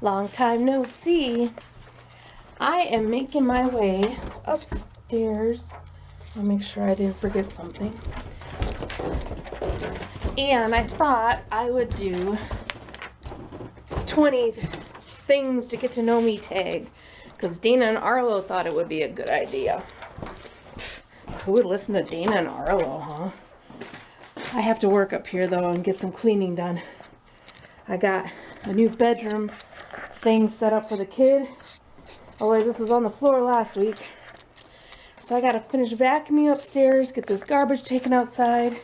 Long time no see. I am making my way upstairs. I'll make sure I didn't forget something. And I thought I would do 20 things to get to know me tag, because Dana and Arlo thought it would be a good idea. Who would listen to Dana and Arlo, huh? I have to work up here though and get some cleaning done. I got a new bedroom thing set up for the kid. Otherwise, this was on the floor last week. So I gotta finish vacuuming upstairs, get this garbage taken outside.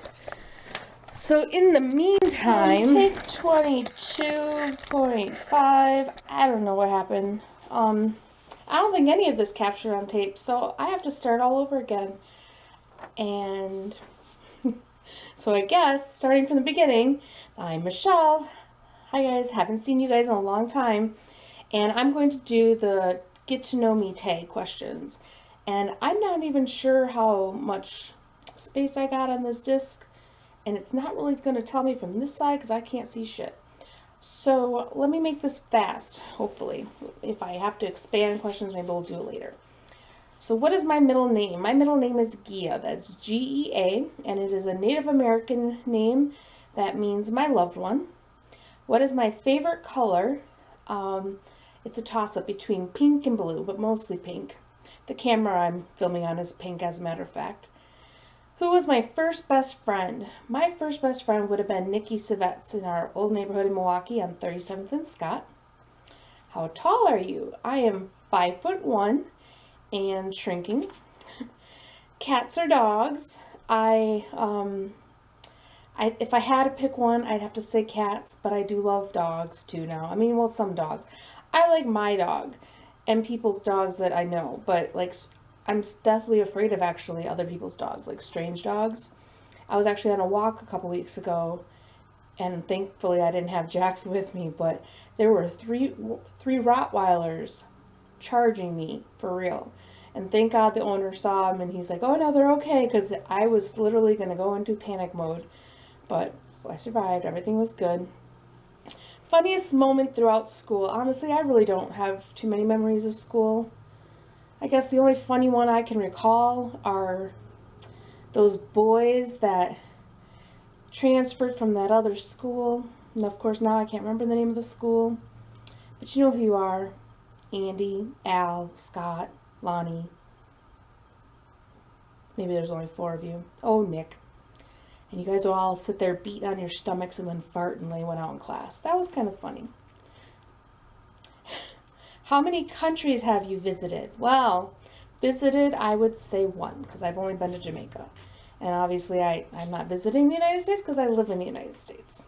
So in the meantime, take 22.5. I don't know what happened. I don't think any of this captured on tape, so I have to start all over again. And so I guess, starting from the beginning, I'm Michelle. Hi guys, haven't seen you guys in a long time. And I'm going to do the get to know me tag questions. And I'm not even sure how much space I got on this disc. And it's not really going to tell me from this side because I can't see shit. So let me make this fast, hopefully. If I have to expand questions, maybe we'll do it later. So what is my middle name? My middle name is Gia. That's G-E-A. And it is a Native American name that means my loved one. What is my favorite color? It's a toss-up between pink and blue, but mostly pink. The camera I'm filming on is pink, as a matter of fact. Who was my first best friend? My first best friend would have been Nikki Savetz in our old neighborhood in Milwaukee on 37th and Scott. How tall are you? I am 5'1" and shrinking. Cats or dogs? If I had to pick one, I'd have to say cats, but I do love dogs too now. I mean, well, some dogs. I like my dog and people's dogs that I know, but like I'm deathly afraid of actually other people's dogs, like strange dogs. I was actually on a walk a couple weeks ago, and thankfully I didn't have Jax with me, but there were three Rottweilers charging me for real. And thank God the owner saw him and he's like, oh no, they're okay, because I was literally going to go into panic mode. But I survived. Everything was good. Funniest moment throughout school. Honestly, I really don't have too many memories of school. I guess the only funny one I can recall are those boys that transferred from that other school. And of course now I can't remember the name of the school. But you know who you are. Andy, Al, Scott, Lonnie. Maybe there's only 4 of you. Oh, Nick. And you guys will all sit there beating on your stomachs and then fart and they went out in class. That was kind of funny. How many countries have you visited? Well, visited, I would say 1, because I've only been to Jamaica. And obviously I'm not visiting the United States because I live in the United States.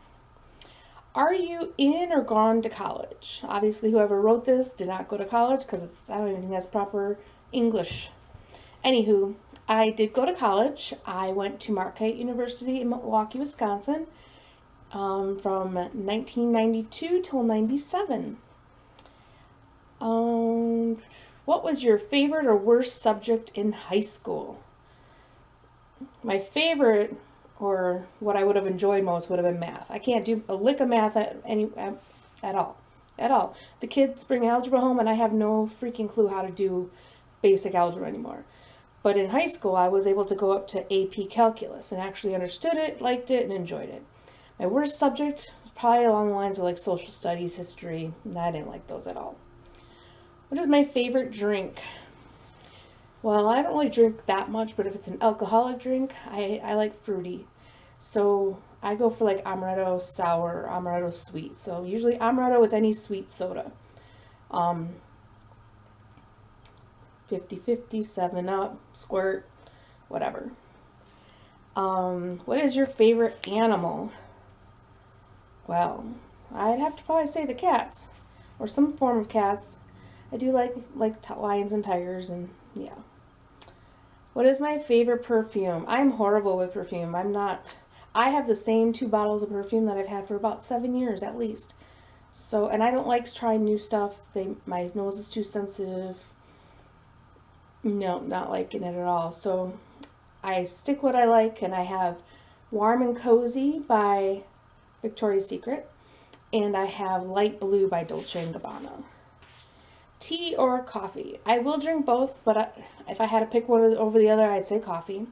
Are you in or gone to college? Obviously whoever wrote this did not go to college because I don't even think that's proper English. Anywho, I did go to college. I went to Marquette University in Milwaukee, Wisconsin from 1992 till 97. What was your favorite or worst subject in high school? My favorite, or what I would have enjoyed most, would have been math. I can't do a lick of math at all. The kids bring algebra home and I have no freaking clue how to do basic algebra anymore. But in high school, I was able to go up to AP Calculus and actually understood it, liked it, and enjoyed it. My worst subject was probably along the lines of like social studies, history, and I didn't like those at all. What is my favorite drink? Well, I don't really drink that much, but if it's an alcoholic drink, I like fruity. So I go for like amaretto sour, or amaretto sweet. So usually amaretto with any sweet soda. 50-50, 7-Up, Squirt, whatever. What is your favorite animal? Well, I'd have to probably say the cats, or some form of cats. I do like lions and tigers, and yeah. What is my favorite perfume? I'm horrible with perfume. I have the same 2 bottles of perfume that I've had for about 7 years at least. So, and I don't like trying new stuff. My nose is too sensitive. No, not liking it at all. So I stick what I like, and I have Warm and Cozy by Victoria's Secret. And I have Light Blue by Dolce & Gabbana. Tea or coffee? I will drink both, but if I had to pick one over the other, I'd say coffee.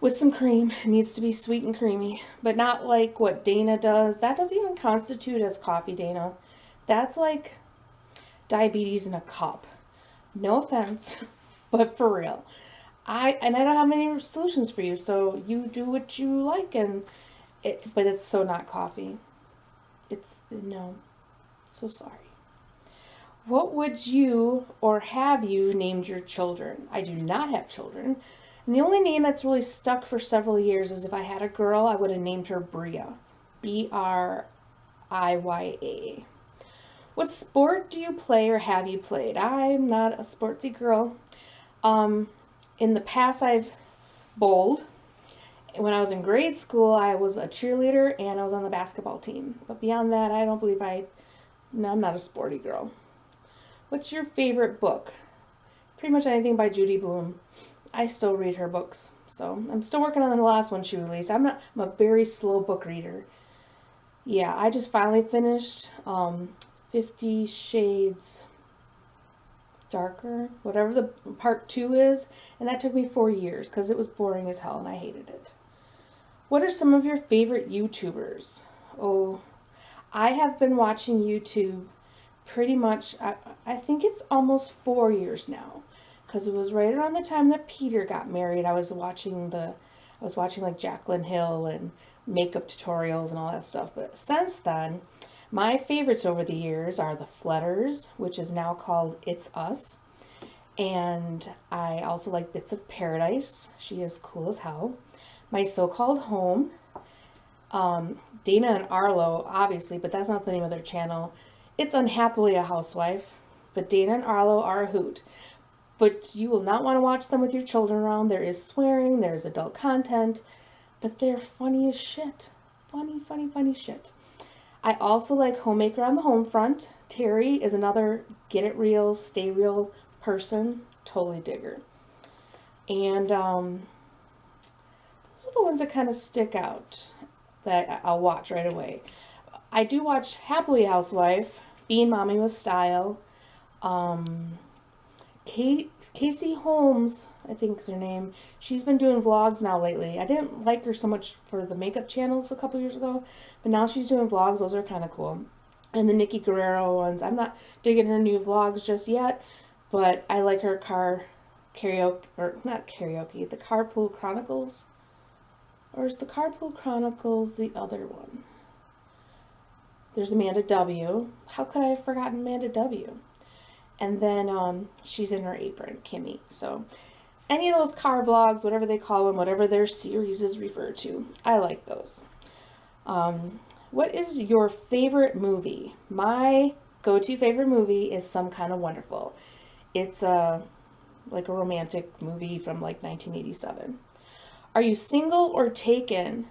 With some cream. It needs to be sweet and creamy, but not like what Dana does. That doesn't even constitute as coffee, Dana. That's like diabetes in a cup. No offense, but for real. I don't have many solutions for you, so you do what you like, but it's so not coffee. It's no. So sorry. What would you or have you named your children? I do not have children. And the only name that's really stuck for several years is if I had a girl, I would have named her Bria. Briya. What sport do you play or have you played? I'm not a sportsy girl. In the past, I've bowled. When I was in grade school, I was a cheerleader and I was on the basketball team. But beyond that, I don't believe no, I'm not a sporty girl. What's your favorite book? Pretty much anything by Judy Blume. I still read her books. So I'm still working on the last one she released. I'm a very slow book reader. Yeah, I just finally finished 50 Shades Darker, whatever the part 2 is, and that took me 4 years because it was boring as hell and I hated it. What are some of your favorite YouTubers? Oh, I have been watching YouTube pretty much, I think it's almost 4 years now, because it was right around the time that Peter got married. I was watching like Jaclyn Hill and makeup tutorials and all that stuff. But since then, my favorites over the years are the Fletters, which is now called It's Us. And I also like Bits of Paradise. She is cool as hell. My So-Called Home. Dana and Arlo, obviously, but that's not the name of their channel. It's Unhappily a Housewife. But Dana and Arlo are a hoot. But you will not want to watch them with your children around. There is swearing, there's adult content, but they're funny as shit. Funny, funny, funny shit. I also like Homemaker on the Home Front. Terry is another get it real, stay real person. Totally digger. And those are the ones that kind of stick out that I'll watch right away. I do watch Happily Housewife, Being Mommy with Style, Casey Holmes, I think is her name. She's been doing vlogs now lately. I didn't like her so much for the makeup channels a couple years ago, but now she's doing vlogs. Those are kind of cool. And the Nikki Guerrero ones, I'm not digging her new vlogs just yet, but I like her car karaoke, or not karaoke, the Carpool Chronicles. Or is the Carpool Chronicles the other one? There's Amanda W. How could I have forgotten Amanda W.? And then she's in her apron, Kimmy. So any of those car vlogs, whatever they call them, whatever their series is referred to, I like those. What is your favorite movie? My go-to favorite movie is Some Kind of Wonderful. It's like a romantic movie from like 1987. Are you single or taken?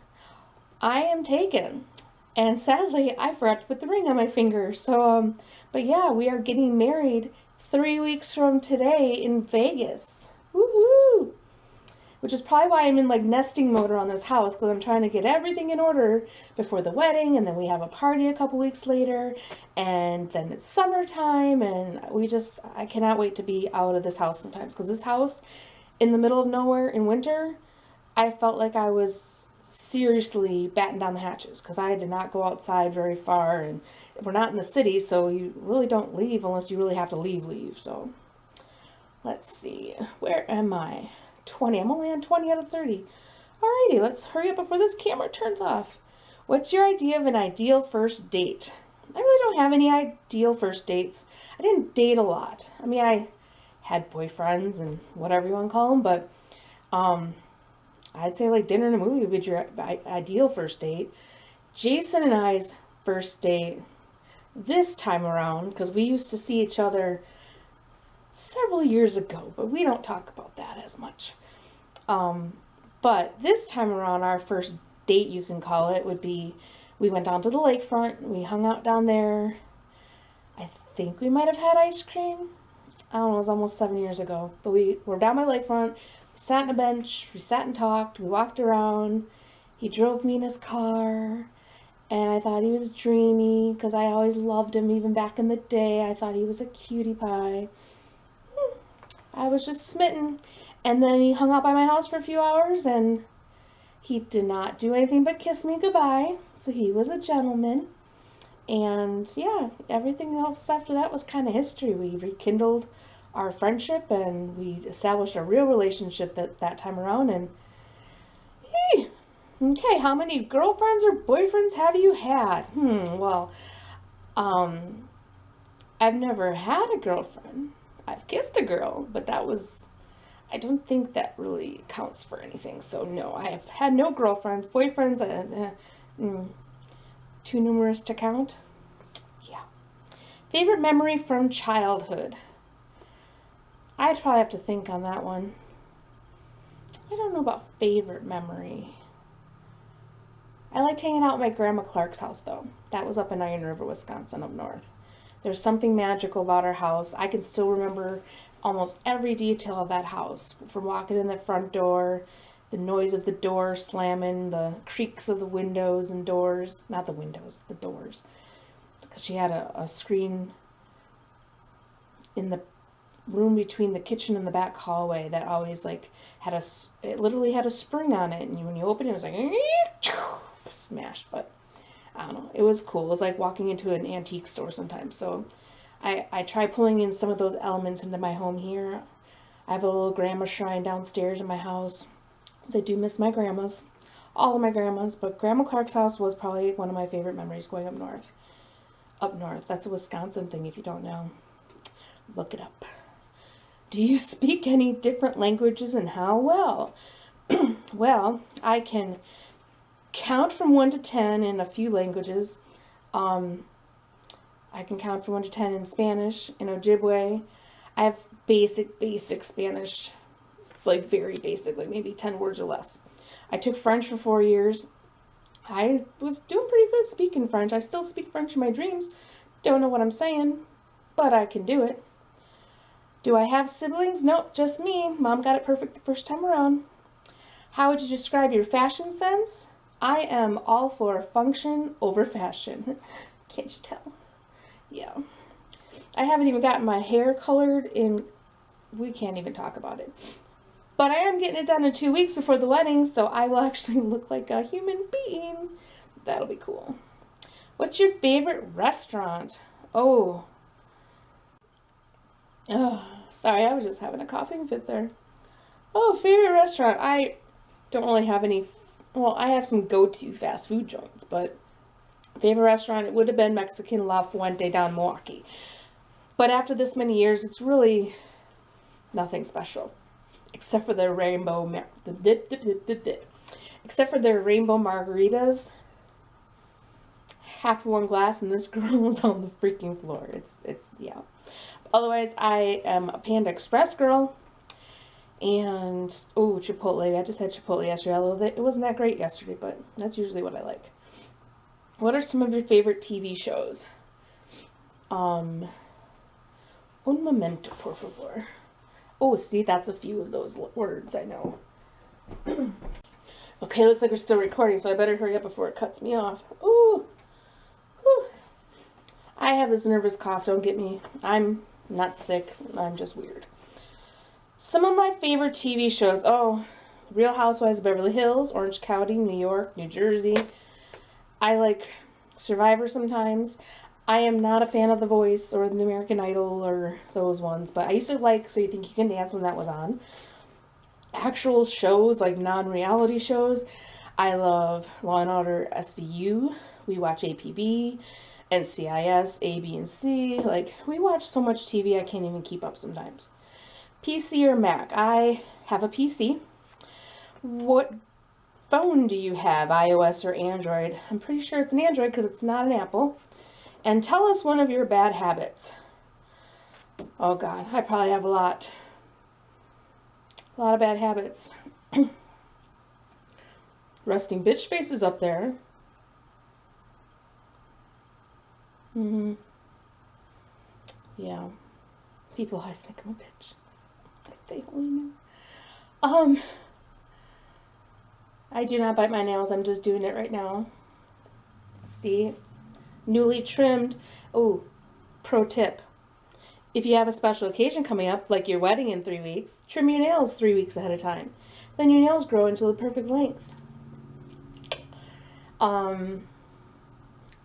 I am taken. And sadly, I forgot to put the ring on my finger. So, but yeah, we are getting married 3 weeks from today in Vegas. Woohoo! Which is probably why I'm in like nesting mode around this house, because I'm trying to get everything in order before the wedding, and then we have a party a couple weeks later, and then it's summertime, and I cannot wait to be out of this house sometimes, because this house in the middle of nowhere in winter, I felt like I was seriously batten down the hatches, because I did not go outside very far, and we're not in the city, so you really don't leave unless you really have to leave. So let's see, where am I? 20. I'm only on 20 out of 30. Alrighty, let's hurry up before this camera turns off. What's your idea of an ideal first date? I really don't have any ideal first dates. I didn't date a lot. I mean, I had boyfriends and whatever you want to call them, but I'd say like dinner and a movie would be your ideal first date. Jason and I's first date this time around, because we used to see each other several years ago, but we don't talk about that as much. But this time around, our first date, you can call it, would be, we went down to the lakefront, we hung out down there. I think we might have had ice cream. I don't know, it was almost 7 years ago, but we were down by the lakefront, we sat on a bench, we sat and talked, we walked around, he drove me in his car, And I thought he was dreamy because I always loved him even back in the day. I thought he was a cutie pie. I was just smitten. And then he hung out by my house for a few hours and he did not do anything but kiss me goodbye. So he was a gentleman. And yeah, everything else after that was kind of history. We rekindled our friendship and we established a real relationship that time around. And hey, okay, how many girlfriends or boyfriends have you had? Well, I've never had a girlfriend. I've kissed a girl, but I don't think that really counts for anything. So no, I have had no girlfriends. Boyfriends, too numerous to count. Yeah. Favorite memory from childhood? I'd probably have to think on that one. I don't know about favorite memory. I liked hanging out at my Grandma Clark's house, though. That was up in Iron River, Wisconsin, up north. There's something magical about our house. I can still remember almost every detail of that house. From walking in the front door, the noise of the door slamming, the creaks of the windows and doors. Not the windows, the doors. Because she had a screen in the room between the kitchen and the back hallway that always it literally had a spring on it. And when you open it, it was like smashed. But I don't know. It was cool. It was like walking into an antique store sometimes. So I try pulling in some of those elements into my home here. I have a little grandma shrine downstairs in my house. I do miss my grandmas. All of my grandmas. But Grandma Clark's house was probably one of my favorite memories going up north. Up north. That's a Wisconsin thing if you don't know. Look it up. Do you speak any different languages and how well? Well, I can count from 1 to 10 in a few languages. I can count from 1 to 10 in Spanish, in Ojibwe. I have basic Spanish, like very basic, like maybe 10 words or less. I took French for 4 years. I was doing pretty good speaking French. I still speak French in my dreams. Don't know what I'm saying, but I can do it. Do I have siblings? Nope, just me. Mom got it perfect the first time around. How would you describe your fashion sense? I am all for function over fashion. Can't you tell? Yeah. I haven't even gotten my hair colored in... We can't even talk about it. But I am getting it done in 2 weeks before the wedding, so I will actually look like a human being. That'll be cool. What's your favorite restaurant? Oh, sorry, I was just having a coughing fit there. Oh, favorite restaurant. I don't really have any... Well, I have some go-to fast food joints, but favorite restaurant, it would have been Mexican La Fuente down Milwaukee. But after this many years, it's really nothing special. Except for their rainbow... Except for their rainbow margaritas. Half of one glass, and this girl was on the freaking floor. Yeah. Otherwise, I am a Panda Express girl. And, oh, Chipotle. I just had Chipotle yesterday. Although it wasn't that great yesterday, but that's usually what I like. What are some of your favorite TV shows? Un momento, por favor. Oh, see, that's a few of those words, I know. Okay, looks like we're still recording, so I better hurry up before it cuts me off. Ooh. Whew. I have this nervous cough, don't get me. I'm not sick, I'm just weird. Some of my favorite TV shows. Oh, Real Housewives of Beverly Hills, Orange County, New York, New Jersey. I like Survivor sometimes. I am not a fan of The Voice or The American Idol or those ones, but I used to like So You Think You Can Dance when that was on. Actual shows, like non-reality shows. I love Law and Order SVU. We watch APB, NCIS, A, B, and C. Like, we watch so much TV I can't even keep up sometimes. PC or Mac? I have a PC. What phone do you have, iOS or Android? I'm pretty sure it's an Android because it's not an Apple. And tell us one of your bad habits. Oh God, I probably have a lot. A lot of bad habits. Resting bitch face is up there. Yeah. People always think I'm a bitch. If they only knew. I do not bite my nails. I'm just doing it right now. See? Newly trimmed. Oh, pro tip. If you have a special occasion coming up, like your wedding in 3 weeks, trim your nails 3 weeks ahead of time. Then your nails grow into the perfect length. I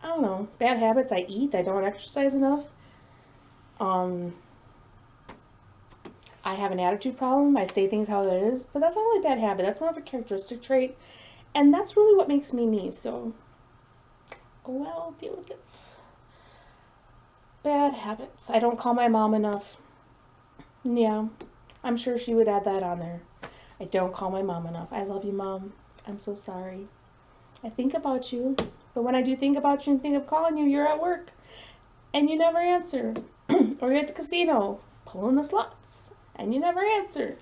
don't know. Bad habits. I eat. I don't exercise enough. I have an attitude problem. I say things how it is, but that's not really a bad habit. That's more of a characteristic trait, and that's really what makes me me. So, oh well, deal with it. Bad habits. I don't call my mom enough. Yeah, I'm sure she would add that on there. I don't call my mom enough. I love you, Mom. I'm so sorry. I think about you, but when I do think about you and think of calling you, you're at work, and you never answer. Or you're at the casino, pulling the slots, and you never answer.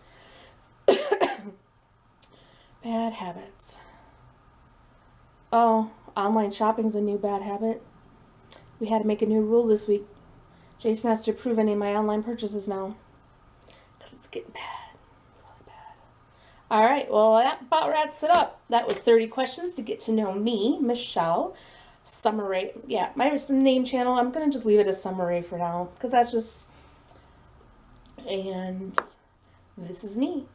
Bad habits. Oh, online shopping's a new bad habit. We had to make a new rule this week. Jason has to approve any of my online purchases now. Because it's getting bad. Really bad. Alright, well that about wraps it up. That was 30 questions to get to know me, Michelle. Summary. Yeah, my name channel, I'm going to just leave it as Summary for now. Because that's just... And this is me.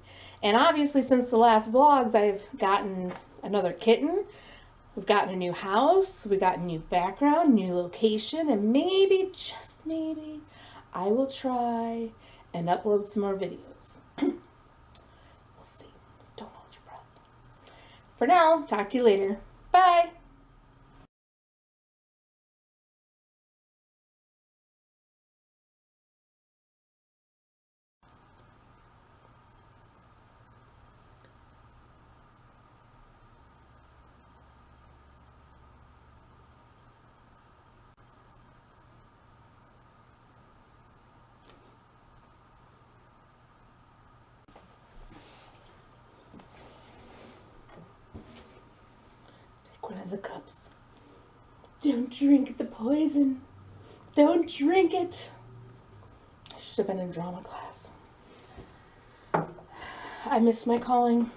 And obviously since the last vlogs, I've gotten another kitten. We've gotten a new house, we got a new background, new location, and maybe, just maybe, I will try and upload some more videos. We'll see. Don't hold your breath. For now, talk to you later. Bye! One of the cups. Don't drink the poison. Don't drink it. I should have been in drama class. I miss my calling.